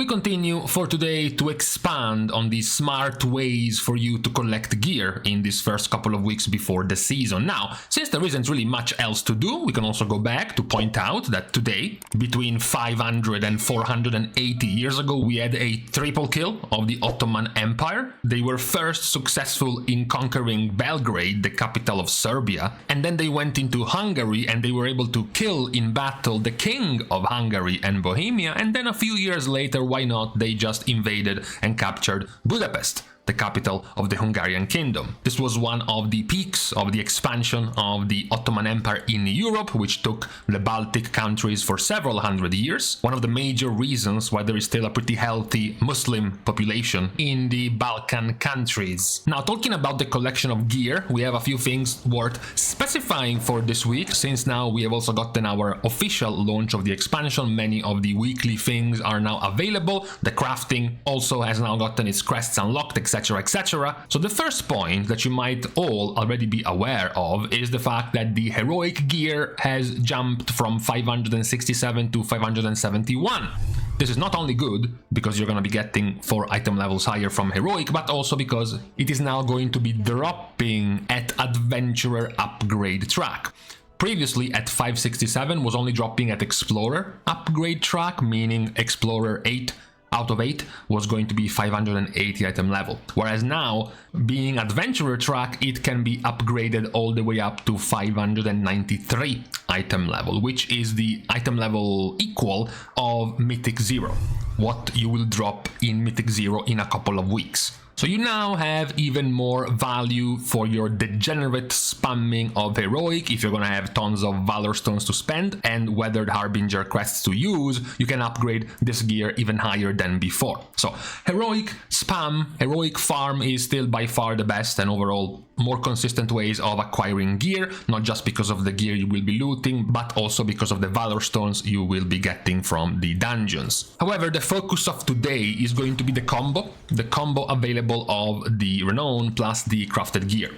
We continue for today to expand on the smart ways for you to collect gear in these first couple of weeks before the season. Now, since there isn't really much else to do, we can also go back to point out that today, between 500 and 480 years ago, we had a triple kill of the Ottoman Empire. They were first successful in conquering Belgrade, the capital of Serbia, and then they went into Hungary and they were able to kill in battle the king of Hungary and Bohemia, and then a few years later, why not, they just invaded and captured Budapest, the capital of the Hungarian kingdom. This was one of the peaks of the expansion of the Ottoman Empire in Europe, which took the Baltic countries for several hundred years. One of the major reasons why there is still a pretty healthy Muslim population in the Balkan countries. Now, talking about the collection of gear, we have a few things worth specifying for this week, since now we have also gotten our official launch of the expansion. Many of the weekly things are now available. The crafting also has now gotten its crests unlocked, etc. etc. So the first point that you might all already be aware of is the fact that the heroic gear has jumped from 567 to 571. This is not only good because you're going to be getting 4 item levels higher from heroic, but also because it is now going to be dropping at adventurer upgrade track. Previously at 567 was only dropping at explorer upgrade track, meaning explorer 8 out of 8 was going to be 580 item level, whereas now, being adventurer track, it can be upgraded all the way up to 593 item level, which is the item level equal of Mythic 0, what you will drop in Mythic 0 in a couple of weeks. So you now have even more value for your degenerate spamming of heroic. If you're gonna have tons of Valorstones to spend and Weathered Harbinger Crests to use, you can upgrade this gear even higher than before. So heroic spam, heroic farm is still by far the best and overall more consistent ways of acquiring gear, not just because of the gear you will be looting, but also because of the Valorstones you will be getting from the dungeons. However, the focus of today is going to be the combo available of the Renown plus the crafted gear.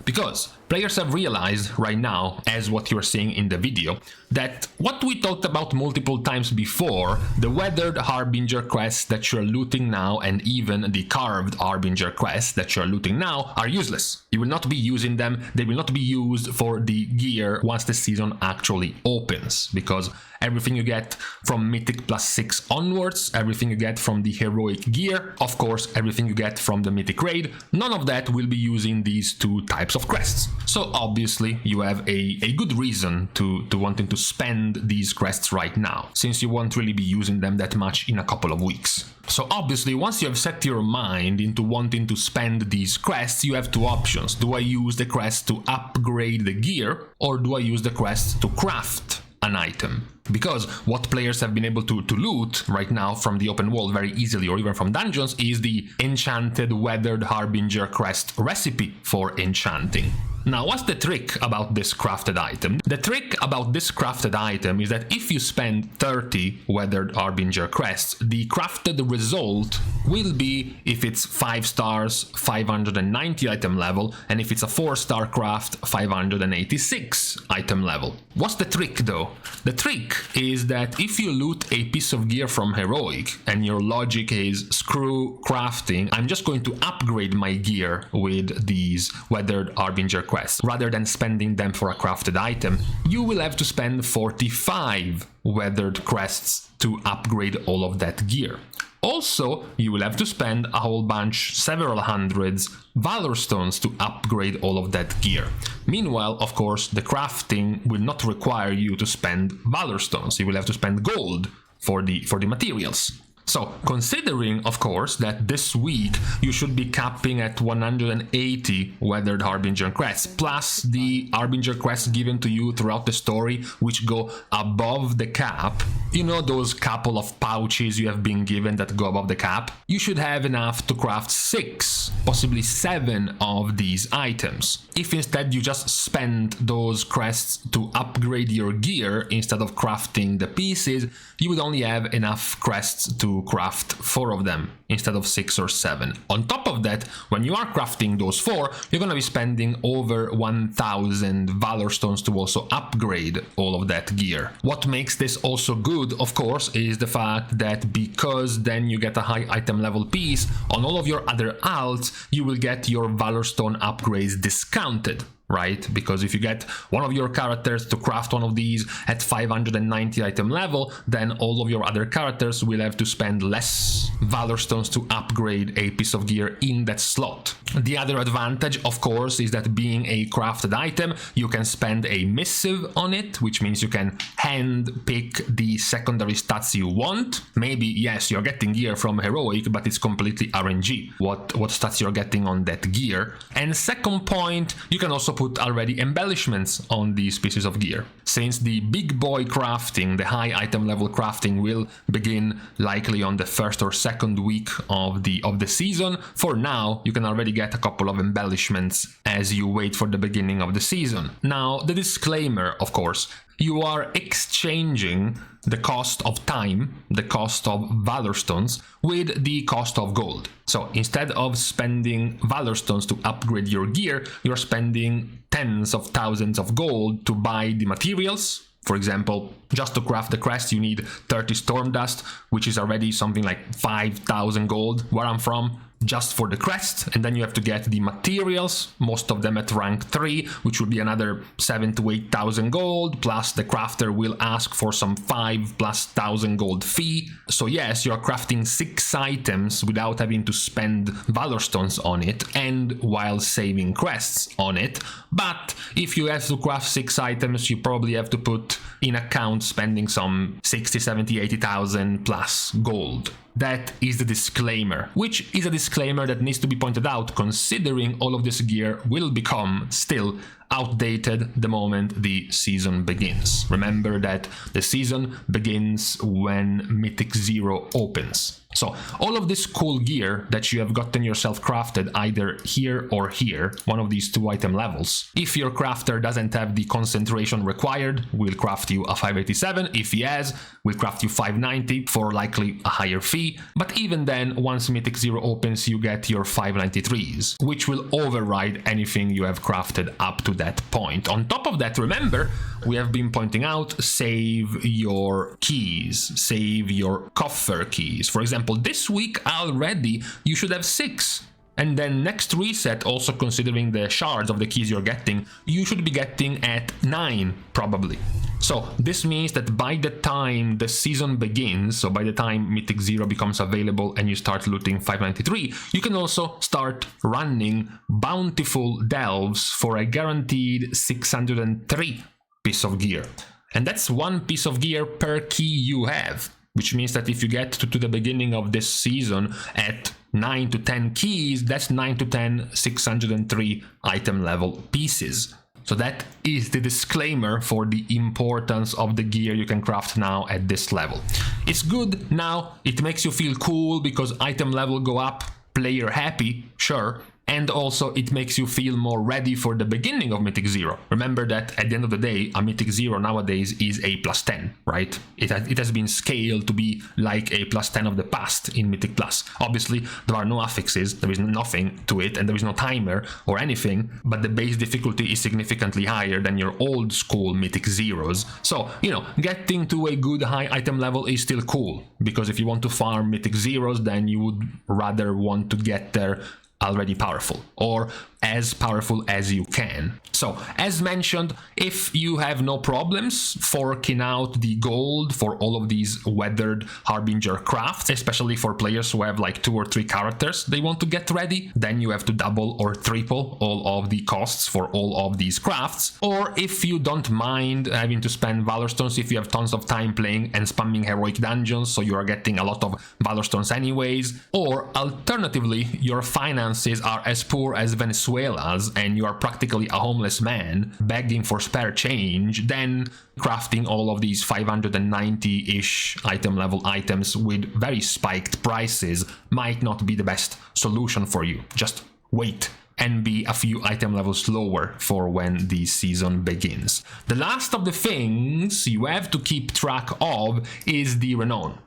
Because players have realized right now, as what you're seeing in the video, that what we talked about multiple times before, the Weathered Harbinger Crests that you're looting now and even the Carved Harbinger Crests that you're looting now are useless. You will not be using them, they will not be used for the gear once the season actually opens, because everything you get from Mythic +6 onwards, everything you get from the heroic gear, of course everything you get from the Mythic raid, none of that will be using these two types of crests. So obviously you have a good reason to wanting to spend these crests right now, since you won't really be using them that much in a couple of weeks. So obviously, once you have set your mind into wanting to spend these crests, you have two options. Do I use the crest to upgrade the gear, or do I use the crest to craft an item? Because what players have been able to loot right now from the open world very easily, or even from dungeons, is the enchanted Weathered Harbinger Crest recipe for enchanting. Now, what's the trick about this crafted item? The trick about this crafted item is that if you spend 30 Weathered Harbinger Crests, the crafted result will be, if it's 5 stars, 590 item level, and if it's a 4-star craft, 586 item level. What's the trick though? The trick is that if you loot a piece of gear from heroic and your logic is screw crafting, I'm just going to upgrade my gear with these Weathered Harbinger Crests rather than spending them for a crafted item, you will have to spend 45 Weathered Crests to upgrade all of that gear. Also, you will have to spend a whole bunch, several hundreds, Valorstones to upgrade all of that gear. Meanwhile, of course, the crafting will not require you to spend Valorstones. You will have to spend gold for the materials. So, considering, of course, that this week you should be capping at 180 Weathered Harbinger Crests, plus the Harbinger Crests given to you throughout the story, which go above the cap, you know, those couple of pouches you have been given that go above the cap, you should have enough to craft 6, possibly 7 of these items. If instead you just spend those crests to upgrade your gear instead of crafting the pieces, you would only have enough crests to to craft 4 of them instead of 6 or 7. On top of that, when you are crafting those 4, you're gonna be spending over 1000 Valorstones to also upgrade all of that gear. What makes this also good, of course, is the fact that because then you get a high item level piece, on all of your other alts, you will get your Valorstone upgrades discounted. Right? Because if you get one of your characters to craft one of these at 590 item level, then all of your other characters will have to spend less Valorstones to upgrade a piece of gear in that slot. The other advantage, of course, is that being a crafted item, you can spend a missive on it, which means you can hand pick the secondary stats you want. Maybe, yes, you're getting gear from Heroic, but it's completely RNG, what stats you're getting on that gear. And second point, you can also put already embellishments on these pieces of gear. Since the big boy crafting, the high item level crafting, will begin likely on the first or second week of the season, for now you can already get a couple of embellishments as you wait for the beginning of the season. Now, the disclaimer, of course, you are exchanging the cost of time, the cost of Valorstones, with the cost of gold. So instead of spending Valorstones to upgrade your gear, you're spending tens of thousands of gold to buy the materials. For example, just to craft the crest, you need 30 storm dust, which is already something like 5,000 gold where I'm from, just for the crest. And then you have to get the materials, most of them at rank 3, which would be another 7,000 to 8,000 gold, plus the crafter will ask for some 5,000+ gold fee. So yes, you're crafting 6 items without having to spend Valorstones on it, and while saving crests on it. But if you have to craft 6 items, you probably have to put in account spending some 60, 70, 80,000 plus gold. That is the disclaimer, which is a disclaimer that needs to be pointed out considering all of this gear will become still outdated the moment the season begins. Remember that the season begins when Mythic 0 opens. So all of this cool gear that you have gotten yourself crafted either here or here, one of these 2 item levels, if your crafter doesn't have the concentration required, we'll craft you a 587. If he has, we'll craft you 590 for likely a higher fee. But even then, once Mythic 0 opens, you get your 593s, which will override anything you have crafted up to that point. On top of that, remember, we have been pointing out, save your keys, save your coffer keys. For example, this week already you should have 6. And then next reset, also considering the shards of the keys you're getting, you should be getting at 9 probably. So this means that by the time the season begins, so by the time Mythic 0 becomes available and you start looting 593, you can also start running bountiful delves for a guaranteed 603 piece of gear. And that's 1 piece of gear per key you have, which means that if you get to the beginning of this season at 9 to 10 keys, that's 9 to 10 603 item level pieces. So that is the disclaimer for the importance of the gear you can craft now at this level. It's good now, it makes you feel cool because item level go up, player happy, sure. And also it makes you feel more ready for the beginning of Mythic 0. Remember that at the end of the day, a Mythic 0 nowadays is a +10, right? It has been scaled to be like a +10 of the past in Mythic Plus. Obviously, there are no affixes, there is nothing to it, and there is no timer or anything, but the base difficulty is significantly higher than your old school Mythic 0s. So, you know, getting to a good high item level is still cool, because if you want to farm Mythic 0s, then you would rather want to get there already powerful, or as powerful as you can. So, as mentioned, if you have no problems forking out the gold for all of these Weathered Harbinger crafts, especially for players who have like 2 or 3 characters they want to get ready, then you have to double or triple all of the costs for all of these crafts. Or if you don't mind having to spend Valorstones, if you have tons of time playing and spamming heroic dungeons, so you are getting a lot of Valorstones anyways, or alternatively, your finances are as poor as Venezuela's and you are practically a homeless man begging for spare change, then crafting all of these 590-ish item level items with very spiked prices might not be the best solution for you. Just wait and be a few item levels lower for when the season begins. The last of the things you have to keep track of is the Renown.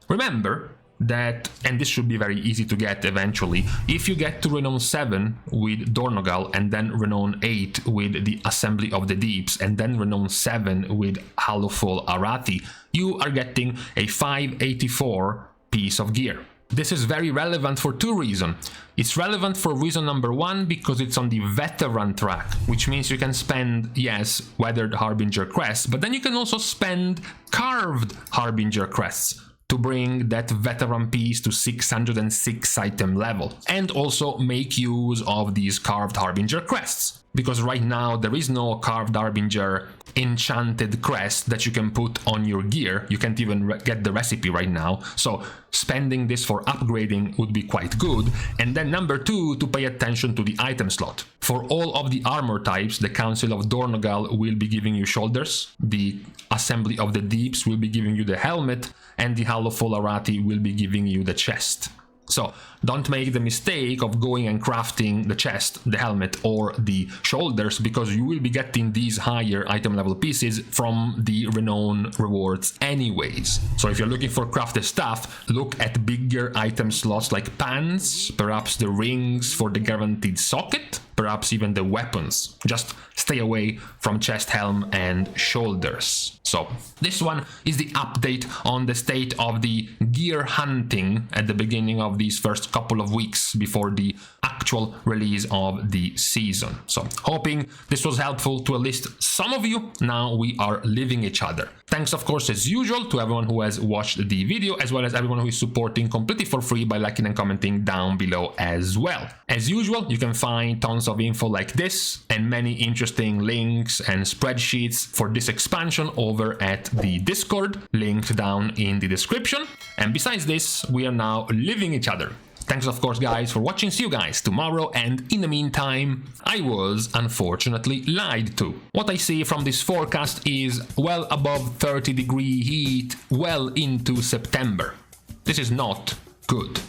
Remember, that, and this should be very easy to get eventually, if you get to Renown 7 with Dornogal and then Renown 8 with the Assembly of the Deeps and then Renown 7 with Hallowfall Arathi, you are getting a 584 piece of gear. This is very relevant for two reasons. It's relevant for reason number one because it's on the veteran track, which means you can spend, yes, Weathered Harbinger Crests, but then you can also spend carved Harbinger Crests to bring that veteran piece to 606 item level, and also make use of these carved Harbinger Crests. Because right now there is no carved Harbinger enchanted crest that you can put on your gear. You can't even get the recipe right now, so spending this for upgrading would be quite good. And then number two, to pay attention to the item slot. For all of the armor types, the Council of Dornogal will be giving you shoulders, the Assembly of the Deeps will be giving you the helmet, and the Hallowfall Arathi will be giving you the chest. So don't make the mistake of going and crafting the chest, the helmet, or the shoulders, because you will be getting these higher item level pieces from the Renown rewards anyways. So if you're looking for crafted stuff, look at bigger item slots like pants, perhaps the rings for the guaranteed socket, perhaps even the weapons. Just stay away from chest, helm, and shoulders. So this one is the update on the state of the gear hunting at the beginning of these first couple of weeks before the actual release of the season. So hoping this was helpful to at least some of you. Now we are leaving each other. Thanks, of course, as usual, to everyone who has watched the video, as well as everyone who is supporting completely for free by liking and commenting down below as well. As usual, you can find tons of info like this and many interesting links and spreadsheets for this expansion over at the Discord, linked down in the description. And besides this, we are now leaving each other. Thanks, of course, guys, for watching. See you guys tomorrow, and in the meantime, I was unfortunately lied to. What I see from this forecast is well above 30-degree heat well into September. This is not good.